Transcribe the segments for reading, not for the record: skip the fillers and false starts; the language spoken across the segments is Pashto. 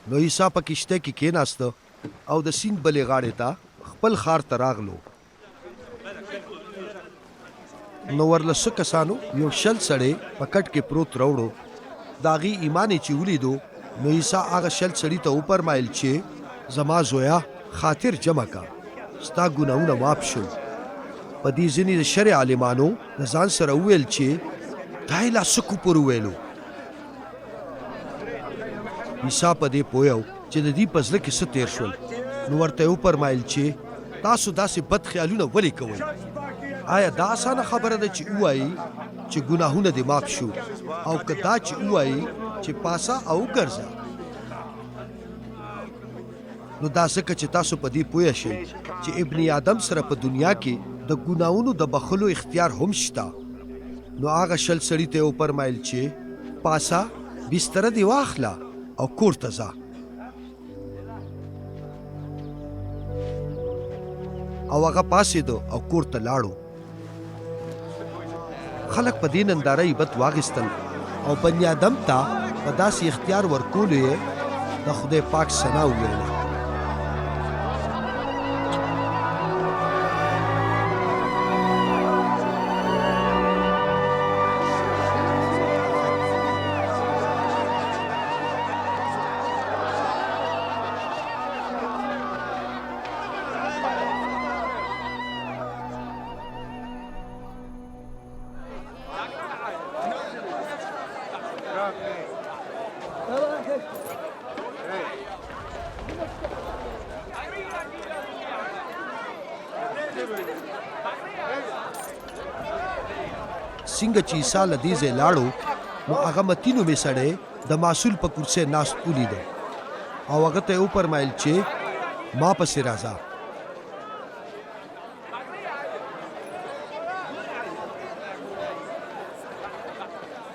نو عیسی په کشته کې کېناسته او د سیند بلې غاړې ته خپل ښار ته راغلو. نو ورلسو کسانو یو شل سړی په کټ کې پروت راوړو. د هغې ایمان یې چې ولیدو نو عیسی هغه شل سړي ته وفرمایل چې زما زویه خاطر جمع کا، ستا ګناهونه معاف شول. په دې ځینې د شرع عالمانو د ځان سره وویل چې دا یې لا څه کفر وویلو. عیسی په دې پوهه و چې د دې په زړه کې څه تېر شول. نو ورته یې وفرمایل چې تاسو داسې بد خیالونه ولې کوئ؟ آیا دا اسانه خبره ده چې ووایي چې ګناهونه دې معاف شو، او که دا چې ووایي چې پاسه او ګرځه؟ نو دا ځکه چې تاسو په دې پوه شئ چې ابن آدم سره په دنیا کې د ګناهونو د بخښلو اختیار هم شته. نو هغه شل سړي ته یې وفرمایل چې پاسه بستره دې واخله او کور ته ځه. او هغه پاسېده او کور ته لاړو. خلک په دې ننداره عبرت واخیستل او بني آدم ته په داسې اختیار ورکولو یې د خدای پاک ثنا وویله. څنګه چې عیسی له دې ځای لاړو نو هغه متي نومې سړی د معصول په کرسۍ ناست ولیده او هغه ته یې وفرمایل چې ما پسې راځه.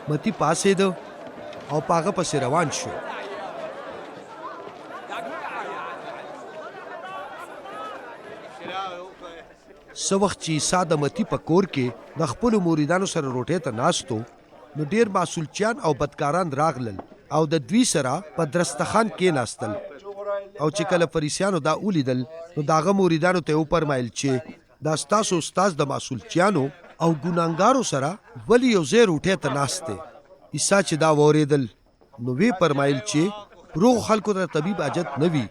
متي پاسېده او په هغه پسې روان شو. څه وخت چې عیسی د متي په کور کې د خپلو مریدانو سره روټۍ ته ناست و نو ډېر معصولچیان او بدکاران راغلل او د دوی سره په درستخان کېناستل. او چې کله فریسیانو دا ولیدل نو د هغه مریدانو ته یې وفرمایل چې دا ستاسو استاذ د معصولچیانو او ګناهګارو سره ولې یو ځای روټۍ ته ناست دی؟ عیسی چې دا واورېدل نو ویې فرمایل چې روغ خلکو ته طبیب حاجت نه وي،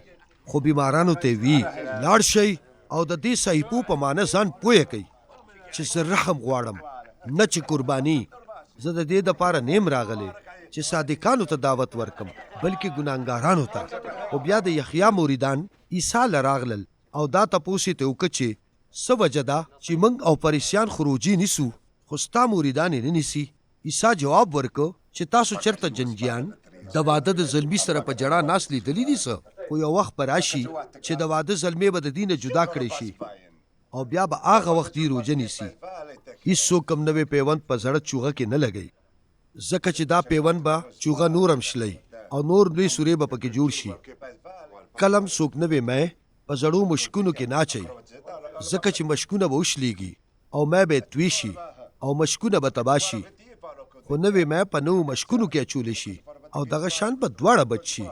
خو بیمارانو ته وي. لاړ شئ او د دې صحیفو په معنی ځان پوه کئ چې زه رحم غواړم نه چې قرباني. زه د دې دپاره نیم راغلی چې صادقانو ته دعوت ورکم بلکې ګناهګارانو ته. خو بیا د یحیی مریدان عیسی له راغلل او دا تپوس یې ته وکړه چې څه وجه ده چې موږ او فریسیان خو روجې نیسو خو ستا مریدان یې نه نیسي؟ عیسی جواب ورکړ چې تاسو چېرته جنجیان د واده د زلمي سره په جړا ناست لیدلي دي څه؟ خو یو وخت به راشي چې د واده زلمې به د دې نه جدا کړی شي او بیا به هغه وخت یې روژه نیسي. هېڅوک هم نوی پیوند په زړه چوغه کې نه لګوي، ځکه چې دا پیوند به چوغه نور هم شلی او نور لوی سورې به پکې جوړ شي. کله هم څوک نوی می په زړو مشکونو کې نه اچوي، ځکه چې مشکونه به وشلیږي او می به یې توی شي او مشکونه به تباه شي. خو نوی می په نوو مشکونو کې اچولی شي او دغه شان به دواړه بچ شي.